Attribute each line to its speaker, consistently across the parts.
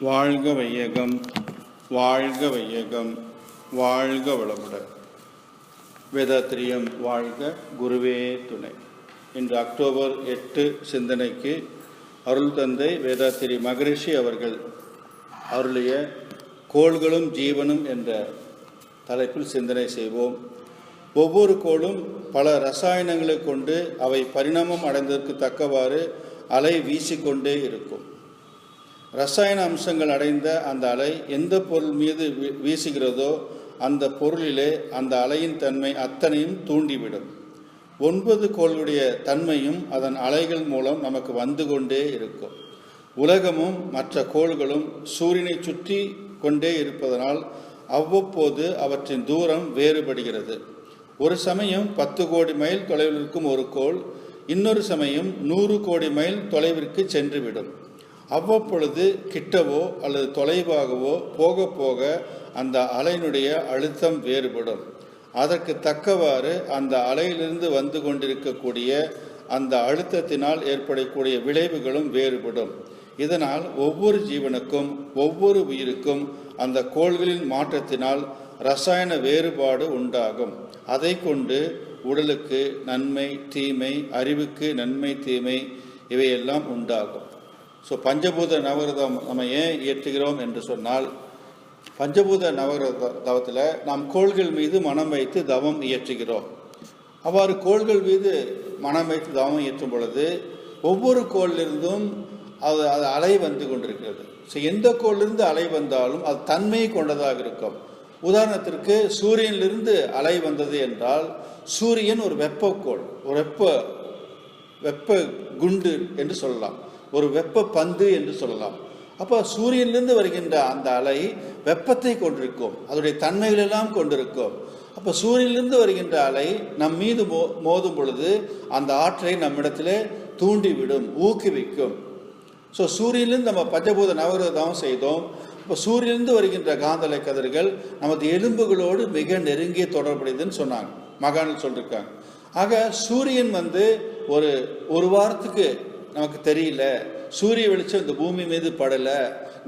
Speaker 1: வாழ்க வையகம், வாழ்க வையகம், வாழ்க வளமுடன். வேதாத்திரியம் வாழ்க, குருவே துணை. இன்று அக்டோபர் 8 சிந்தனைக்கு அருள் தந்தை வேதாத்திரி மகரிஷி அவர்கள் அருளிய கோள்களும் ஜீவனும் என்ற தலைப்பில் சிந்தனை செய்வோம். ஒவ்வொரு கோளும் பல ரசாயனங்களை கொண்டு அவை பரிணாமம் அடைந்ததற்கு தக்கவாறு அலை வீசிக்கொண்டே இருக்கும். ரசாயன அம்சங்கள் அடைந்த அந்த அலை எந்த பொருள் மீது வீசுகிறதோ அந்த பொருளிலே அந்த அலையின் தன்மை அத்தனையும் தூண்டிவிடும். 9 கோள்களுடைய தன்மையும் அதன் அலைகள் மூலம் நமக்கு வந்து கொண்டே இருக்கும். உலகமும் மற்ற கோள்களும் சூரியனை சுற்றி கொண்டே இருப்பதனால் அவ்வப்போது அவற்றின் தூரம் வேறுபடுகிறது. ஒரு சமயம் 10 கோடி மைல் தொலைவில் இருக்கும் ஒரு கோள் இன்னொரு சமயம் 100 கோடி மைல் தொலைவிற்கு சென்றுவிடும். அவ்வப்பொழுது கிட்டவோ அல்லது தொலைவாகவோ போக போக அந்த அலையினுடைய அழுத்தம் வேறுபடும். அதற்கு தக்கவாறு அந்த அலையிலிருந்து வந்து கொண்டிருக்கக்கூடிய அந்த அழுத்தத்தினால் ஏற்படக்கூடிய விளைவுகளும் வேறுபடும். இதனால் ஒவ்வொரு ஜீவனுக்கும் ஒவ்வொரு உயிருக்கும் அந்த கோள்களின் மாற்றத்தினால் ரசாயன வேறுபாடு உண்டாகும். அதை கொண்டு உடலுக்கு நன்மை தீமை, அறிவுக்கு நன்மை தீமை இவையெல்லாம் உண்டாகும். பஞ்சபூத நவகிரதம் நம்ம ஏன் இயற்றுகிறோம் என்று சொன்னால், பஞ்சபூத நவகிரத தவத்தில் நாம் கோள்கள் மீது மனம் வைத்து தவம் இயற்றுகிறோம். அவ்வாறு கோள்கள் மீது மனம் வைத்து தவம் இயற்றும் பொழுது ஒவ்வொரு கோளிலிருந்தும் அது அலை வந்து கொண்டிருக்கிறது. எந்த கோளிலிருந்து அலை வந்தாலும் அது தன்மையை கொண்டதாக இருக்கும். உதாரணத்திற்கு சூரியனிலிருந்து அலை வந்தது என்றால் சூரியன் ஒரு வெப்பக்கோள், ஒரு வெப்ப குண்டு என்று சொல்லலாம், ஒரு வெப்ப பந்து என்று சொல்லலாம். அப்போ சூரியனிலிருந்து வருகின்ற அந்த அலை வெப்பத்தை கொண்டிருக்கும், அதனுடைய தன்மைகள் எல்லாம் கொண்டிருக்கும். அப்போ சூரியனிலிருந்து வருகின்ற அலை நம் மீது மோதும் பொழுது அந்த ஆற்றலை நம்மிடத்திலே தூண்டிவிடும், ஊக்குவிக்கும். சூரியனிலிருந்து நம்ம பஞ்சபூத நவகிரதம் செய்தோம். இப்போ சூரியனிலிருந்து வருகின்ற காந்தலை கதிர்கள் நமது எலும்புகளோடு மிக நெருங்கிய தொடர்புடையதுன்னு சொன்னாங்க, மகான்கள் சொல்லியிருக்காங்க. ஆக சூரியன் ஒரு வாரத்துக்கு நமக்கு தெரியல, சூரிய வெளிச்சம் இந்த பூமி மீது படலை,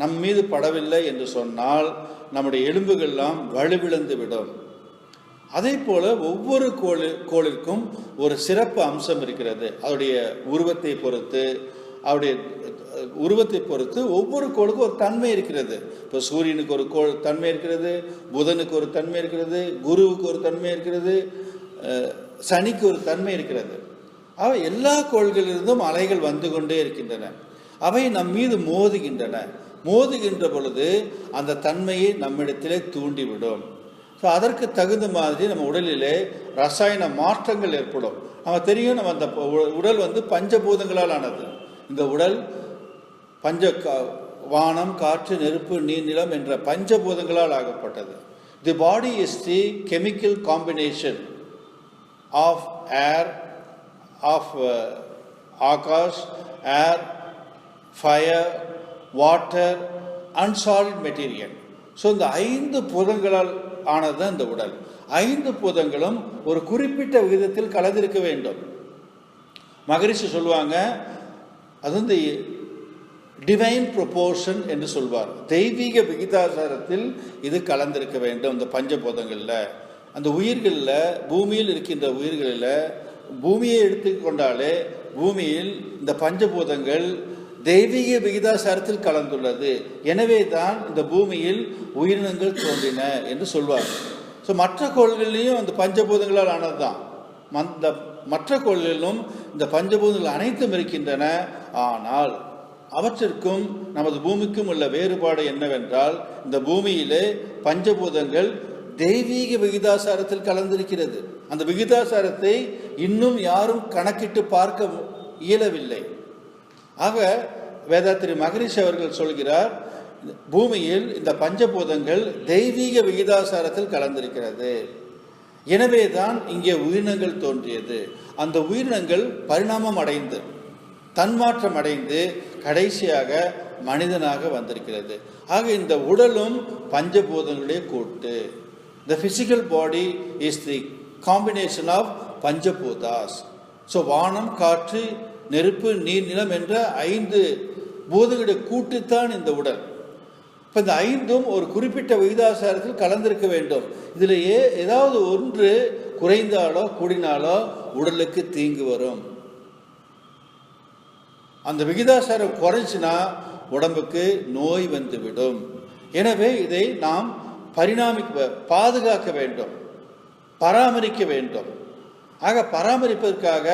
Speaker 1: நம் மீது படவில்லை என்று சொன்னால் நம்முடைய எலும்புகள்லாம் வலுவிழந்து விடும். அதே போல ஒவ்வொரு கோளிற்கும் ஒரு சிறப்பு அம்சம் இருக்கிறது. அவருடைய உருவத்தை பொறுத்து ஒவ்வொரு கோளுக்கும் ஒரு தன்மை இருக்கிறது. இப்போ சூரியனுக்கு ஒரு தன்மை இருக்கிறது, புதனுக்கு ஒரு தன்மை இருக்கிறது, குருவுக்கு ஒரு தன்மை இருக்கிறது, சனிக்கு ஒரு தன்மை இருக்கிறது. அவை எல்லா கோள்களிலிருந்தும் அலைகள் வந்து கொண்டே இருக்கின்றன. அவை நம் மீது மோதுகின்ற பொழுது அந்த தன்மையை நம்மிடத்திலே தூண்டிவிடும். அதற்கு தகுந்த மாதிரி நம்ம உடலிலே ரசாயன மாற்றங்கள் ஏற்படும். நம்ம தெரியும், நம்ம அந்த உடல் பஞ்சபூதங்களால் ஆனது. இந்த உடல் வானம், காற்று, நெருப்பு, நீர், நிலம் என்ற பஞ்சபூதங்களால் ஆகப்பட்டது. The body is the chemical combination of air, of akash, air, fire, water and solid material. இந்த 5 பூதங்களால் ஆனது இந்த உடல். 5 பூதங்களும் ஒரு குறிப்பிட்ட விகிதத்தில் கலந்திருக்க வேண்டும். மகரிஷி சொல்லுவாங்க, அது டிவைன் ப்ரொபோர்ஷன் என்று சொல்வார். தெய்வீக விகிதாசாரத்தில் இது கலந்திருக்க வேண்டும். இந்த பஞ்சபூதங்களில் அந்த உயிர்களில், பூமியில் இருக்கின்ற உயிர்களில், பூமியை எடுத்துக்கொண்டாலே பூமியில் இந்த பஞ்சபூதங்கள் தெய்வீக விகிதாசாரத்தில் கலந்துள்ளது. எனவே தான் இந்த பூமியில் உயிரினங்கள் தோன்றின என்று சொல்வார். மற்ற கோள்களிலையும் அந்த பஞ்சபூதங்களால் ஆனது தான். மற்ற கோள்களிலும் இந்த பஞ்சபூதங்கள் அனைத்தும் இருக்கின்றன. ஆனால் அவற்றிற்கும் நமது பூமிக்கும் உள்ள வேறுபாடு என்னவென்றால், இந்த பூமியிலே பஞ்சபூதங்கள் தெய்வீக விகிதாசாரத்தில் கலந்திருக்கிறது. அந்த விகிதாசாரத்தை இன்னும் யாரும் கணக்கிட்டு பார்க்க இயலவில்லை. ஆக வேதாத்திரி மகரிஷி அவர்கள் சொல்கிறார், பூமியில் இந்த பஞ்சபூதங்கள் தெய்வீக விகிதாசாரத்தில் கலந்திருக்கிறது. எனவே தான் இங்கே உயிரினங்கள் தோன்றியது. அந்த உயிரினங்கள் பரிணாமம் அடைந்து, தன்மாற்றம் அடைந்து கடைசியாக மனிதனாக வந்திருக்கிறது. ஆக இந்த உடலும் பஞ்சபூதங்களுடைய கூட்டு. The physical body is the combination of Panchaputas. வானம், காற்று, நெருப்பு, நீர், நிலம் என்ற 5 பூதங்களுடைய கூட்டுத்தான் இந்த உடல். இப்போ இந்த 5ம் ஒரு குறிப்பிட்ட விகிதாசாரத்தில் கலந்திருக்க வேண்டும். இதில் ஏதாவது ஒன்று குறைந்தாலோ கூடினாலோ உடலுக்கு தீங்கு வரும். அந்த விகிதாசாரம் குறைஞ்சினா உடம்புக்கு நோய் வந்துவிடும். எனவே இதை நாம் பாதுகாக்க வேண்டும், பராமரிக்க வேண்டும். ஆக பராமரிப்பதற்காக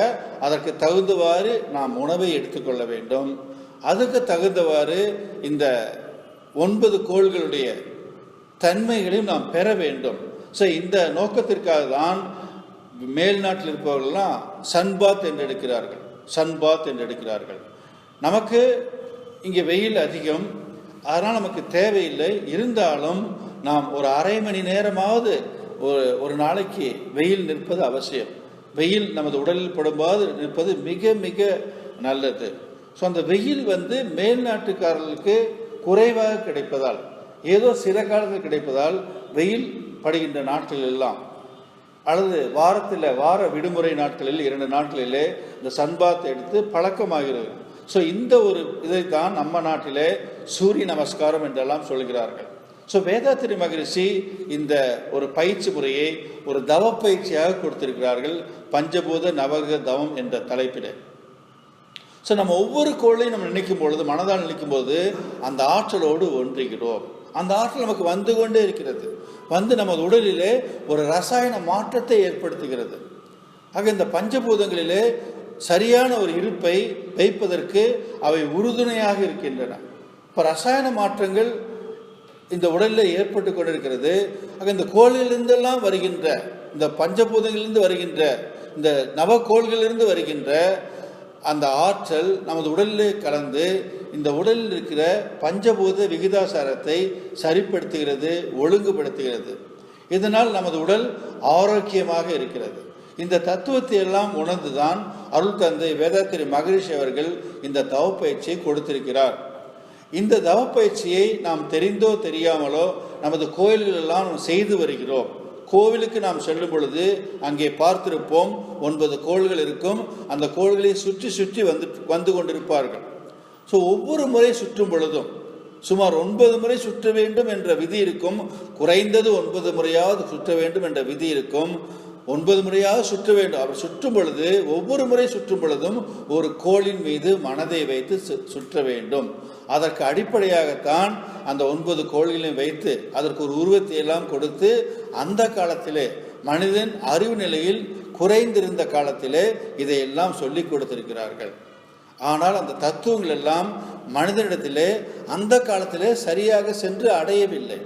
Speaker 1: அதற்கு தகுந்தவாறு நாம் உணவை எடுத்துக்கொள்ள வேண்டும். அதுக்கு தகுந்தவாறு இந்த 9 கோள்களுடைய தன்மைகளையும் நாம் பெற வேண்டும். ஸோ இந்த நோக்கத்திற்காக தான் மேல் நாட்டில் இருப்பவர்கள்லாம் சன்பாத் என்று எடுக்கிறார்கள். நமக்கு இங்கே வெயில் அதிகம், அதனால் நமக்கு தேவையில்லை. இருந்தாலும் நாம் ஒரு அரை மணி நேரமாவது ஒரு நாளைக்கு வெயில் நிற்பது அவசியம். வெயில் நமது உடலில் படும்போது நிற்பது மிக மிக நல்லது. ஸோ அந்த வெயில் மேல் நாட்டுக்காரர்களுக்கு குறைவாக கிடைப்பதால், ஏதோ சில காலத்தில் கிடைப்பதால் வெயில் படுகின்ற நாட்கள் எல்லாம் அல்லது வார விடுமுறை நாட்களில் 2 நாட்களிலே இந்த சன்பாத் எடுத்து பழக்கமாகிறது. ஸோ இந்த ஒரு இதைத்தான் நம்ம நாட்டிலே சூரிய நமஸ்காரம் என்றெல்லாம் சொல்கிறார்கள். ஸோ வேதாத்திரி மகரிஷி இந்த ஒரு பயிற்சி முறையை ஒரு தவ பயிற்சியாக கொடுத்திருக்கிறார்கள், பஞ்சபூத நவகிரக தவம் என்ற தலைப்பில். ஸோ நம்ம ஒவ்வொரு கோளையும் நம்ம நினைக்கும் பொழுது, மனதால் நினைக்கும் போது அந்த ஆற்றலோடு ஒன்றுகிறோம். அந்த ஆற்றல் நமக்கு வந்து கொண்டே இருக்கிறது, நமது உடலிலே ஒரு ரசாயன மாற்றத்தை ஏற்படுத்துகிறது. ஆக இந்த பஞ்சபூதங்களிலே சரியான ஒரு இருப்பை வைப்பதற்கு அவை உறுதுணையாக இருக்கின்றன. இப்போ ரசாயன மாற்றங்கள் இந்த உடலில் ஏற்பட்டு கொண்டிருக்கிறது. ஆக இந்த கோள்களிலிருந்தெல்லாம் வருகின்ற, இந்த பஞ்சபூதங்களிலிருந்து வருகின்ற, இந்த நவக்கோள்களிலிருந்து வருகின்ற அந்த ஆற்றல் நமது உடலிலே கலந்து இந்த உடலில் இருக்கிற பஞ்சபூத விகிதாசாரத்தை சரிப்படுத்துகிறது, ஒழுங்குபடுத்துகிறது. இதனால் நமது உடல் ஆரோக்கியமாக இருக்கிறது. இந்த தத்துவத்தை எல்லாம் உணர்ந்துதான் அருள் தந்தை வேதாத்திரி மகரிஷி அவர்கள் இந்த தவப்பயிற்சியை கொடுத்திருக்கிறார். இந்த தவப்பயிற்சியை நாம் தெரிந்தோ தெரியாமலோ நமது கோயில்களெல்லாம் செய்து வருகிறோம். கோவிலுக்கு நாம் செல்லும் பொழுது அங்கே பார்த்திருப்போம், 9 கோள்கள் இருக்கும். அந்த கோள்களை சுற்றி சுற்றி வந்து கொண்டிருப்பார்கள். ஸோ ஒவ்வொரு முறை சுற்றும் பொழுதும் சுமார் 9 முறை சுற்ற வேண்டும் என்ற விதி இருக்கும். குறைந்தது 9 முறையாவது சுற்ற வேண்டும் என்ற விதி இருக்கும். 9 முறையாவது சுற்ற வேண்டும். அப்படி சுற்றும் பொழுது, ஒவ்வொரு முறை சுற்றும் பொழுதும் ஒரு கோளின் மீது மனதை வைத்து சுற்ற வேண்டும். அதற்கு அடிப்படையாகத்தான் அந்த 9 கோள்களையும் வைத்து அதற்கு ஒரு உருவத்தை எல்லாம் கொடுத்து, அந்த காலத்திலே மனிதன் அறிவு நிலையில் குறைந்திருந்த காலத்திலே இதையெல்லாம் சொல்லிக் கொடுத்திருக்கிறார்கள். ஆனால் அந்த தத்துவங்கள் எல்லாம் மனிதனிடத்திலே அந்த காலத்திலே சரியாக சென்று அடையவில்லை.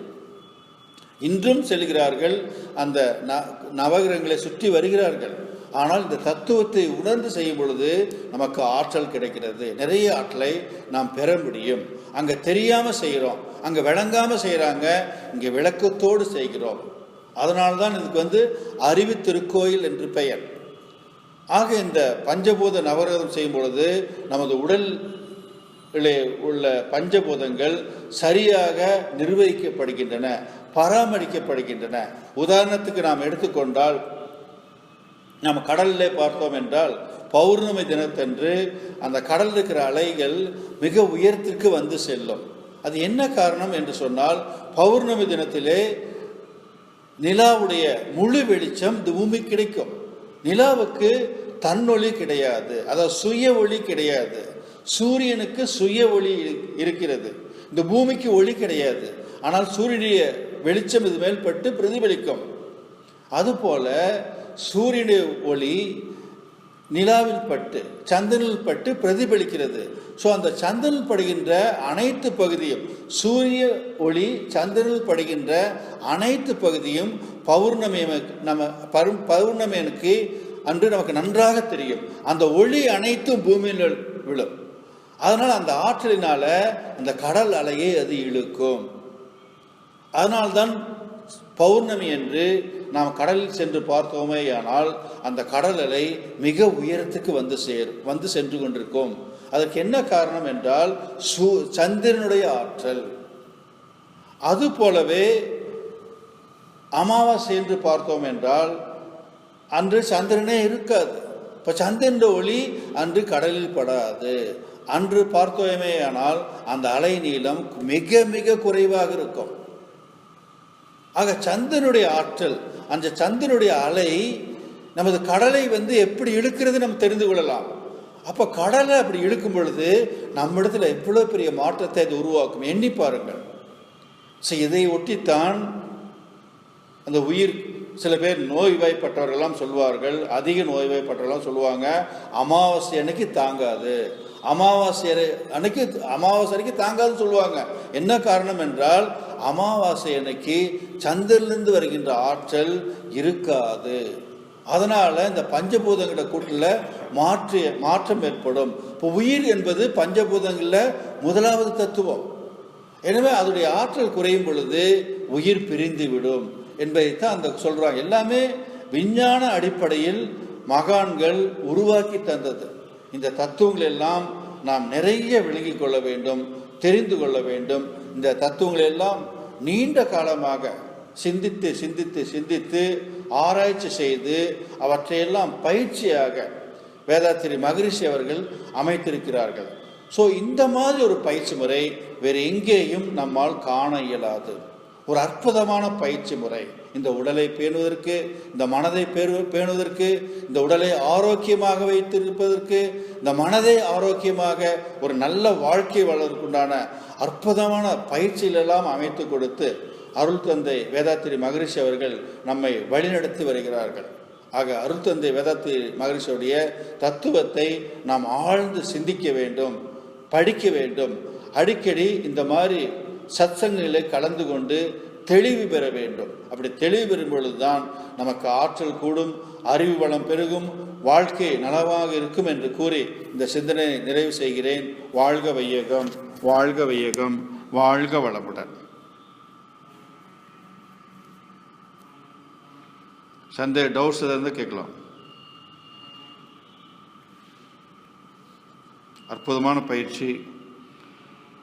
Speaker 1: இன்றும் செல்கிறார்கள், அந்த நவகிரகங்களை சுற்றி வருகிறார்கள். ஆனால் இந்த தத்துவத்தை உணர்ந்து செய்யும் பொழுது நமக்கு ஆற்றல் கிடைக்கிறது. நிறைய ஆற்றலை நாம் பெற முடியும். அங்கே தெரியாமல் செய்கிறோம், அங்கே விளங்காமல் செய்கிறாங்க, இங்கே விளக்கத்தோடு செய்கிறோம். அதனால்தான் இதுக்கு அறிவு திருக்கோயில் என்று பெயர். ஆக இந்த பஞ்சபூத நவகிரகம் செய்யும் பொழுது நமது உடலிலே உள்ள பஞ்சபூதங்கள் சரியாக நிர்வகிக்கப்படுகின்றன, பராமரிக்கப்படுகின்றன. உதாரணத்துக்கு நாம் எடுத்துக்கொண்டால், நாம் கடலிலே பார்த்தோம் என்றால், பௌர்ணமி தினத்தன்று அந்த கடல் இருக்கிற அலைகள் மிக உயரத்திற்கு வந்து செல்லும். அது என்ன காரணம் என்று சொன்னால், பௌர்ணமி தினத்திலே நிலாவுடைய முழு வெளிச்சம் இந்த பூமி கிடைக்கும். நிலாவுக்கு தன்னொளி கிடையாது, அதாவது சுய ஒளி கிடையாது. சூரியனுக்கு சுய ஒளி இருக்கிறது, இந்த பூமிக்கு ஒளி கிடையாது. ஆனால் சூரியனுடைய வெளிச்சம் இது மேல் பட்டு பிரதிபலிக்கும். அதுபோல சூரியனுடைய ஒளி நிலாவில் பட்டு சந்திரனில் பட்டு பிரதிபலிக்கிறது. ஸோ அந்த சந்திரனில் படுகின்ற அனைத்து பகுதியும், சூரிய ஒளி சந்திரனில் படுகின்ற அனைத்து பகுதியும் பௌர்ணமிக்கு அன்று நமக்கு நன்றாக தெரியும். அந்த ஒளி அனைத்தும் பூமியில் விழும். அதனால் அந்த ஆற்றலினால அந்த கடல் அலையை அது இழுக்கும். அதனால்தான் பௌர்ணமி என்று நாம் கடலில் சென்று பார்த்தோமே ஆனால் அந்த கடல் அலை மிக உயரத்துக்கு வந்து சென்று கொண்டிருக்கும். அதற்கு என்ன காரணம் என்றால் சந்திரனுடைய ஆற்றல். அதுபோலவே அமாவாசை என்று பார்த்தோம் என்றால் அன்று சந்திரனே இருக்காது. இப்போ சந்திரனுடைய ஒளி அன்று கடலில் படாது. அன்று பார்த்தோமேயானால் அந்த அலை நீளம் மிக மிக குறைவாக இருக்கும். ஆக சந்திரனுடைய ஆற்றல், அந்த சந்திரனுடைய அலை நமது கடலை எப்படி இழுக்கிறது நம்ம தெரிந்து கொள்ளலாம். அப்போ கடலை அப்படி இழுக்கும் பொழுது நம்மிடத்தில் எவ்வளோ பெரிய மாற்றத்தை அது உருவாக்கும், எண்ணி பாருங்கள். ஸோ இதை ஒட்டித்தான் அந்த உயிர், சில பேர் நோய்வாய்ப்பட்டவர்கள்லாம் சொல்வார்கள், அதிக நோய்வாய்ப்பட்டவர்கள்லாம் சொல்லுவாங்க, அமாவாசை அன்னைக்கு தாங்காது, அமாவாசை அன்னைக்கு தாங்காதுன்னு சொல்லுவாங்க. என்ன காரணம் என்றால், அமாவாசை அன்னைக்கு சந்திரனிலிருந்து வருகின்ற ஆற்றல் இருக்காது. அதனால இந்த பஞ்சபூதங்கள கூட்டில் மாற்றம் ஏற்படும். இப்போ உயிர் என்பது பஞ்சபூதங்களில் முதலாவது தத்துவம். எனவே அதனுடைய ஆற்றல் குறையும் பொழுது உயிர் பிரிந்து விடும் என்பதைத்தான் அந்த சொல்றாங்க. எல்லாமே விஞ்ஞான அடிப்படையில் மகான்கள் உருவாக்கி தந்தது. இந்த தத்துவங்கள் எல்லாம் நாம் நிறைய விளங்கிக் கொள்ள வேண்டும், தெரிந்து கொள்ள வேண்டும். இந்த தத்துவங்கள் எல்லாம் நீண்ட காலமாக சிந்தித்து சிந்தித்து சிந்தித்து ஆராய்ச்சி செய்து அவற்றையெல்லாம் பயிற்சியாக வேதாத்திரி மகரிஷி அவர்கள் அமைத்திருக்கிறார்கள். ஸோ இந்த மாதிரி ஒரு பயிற்சி முறை வேறு எங்கேயும் நம்மால் காண இயலாது. ஒரு அற்புதமான பயிற்சி முறை. இந்த உடலை பேணுவதற்கு, இந்த மனதை பேணுவதற்கு, இந்த உடலை ஆரோக்கியமாக வைத்திருப்பதற்கு, இந்த மனதை ஆரோக்கியமாக ஒரு நல்ல வாழ்க்கை வளர்க்குண்டான அற்புதமான பயிற்சிகளெல்லாம் அமைத்து கொடுத்து அருள் தந்தை வேதாத்திரி மகரிஷி அவர்கள் நம்மை வழிநடத்தி வருகிறார்கள். ஆக அருள் தந்தை வேதாத்திரி மகரிஷியுடைய தத்துவத்தை நாம் ஆழ்ந்து சிந்திக்க வேண்டும், படிக்க வேண்டும். அடிக்கடி இந்த மாதிரி சத்சங்கங்களை கலந்து கொண்டு தெளிவு பெற வேண்டும். அப்படி தெளிவு பெறும் பொழுதுதான் நமக்கு ஆற்றல் கூடும், அறிவு வளம் பெருகும், வாழ்க்கை நலவாக இருக்கும் என்று கூறி இந்த சிந்தனை நிறைவு செய்கிறேன். வாழ்க வையகம், வாழ்க வையகம், வாழ்க வளமுடன். சந்தேக டவுட்ஸ் இருந்து கேட்கலாம். அற்புதமான பயிற்சி.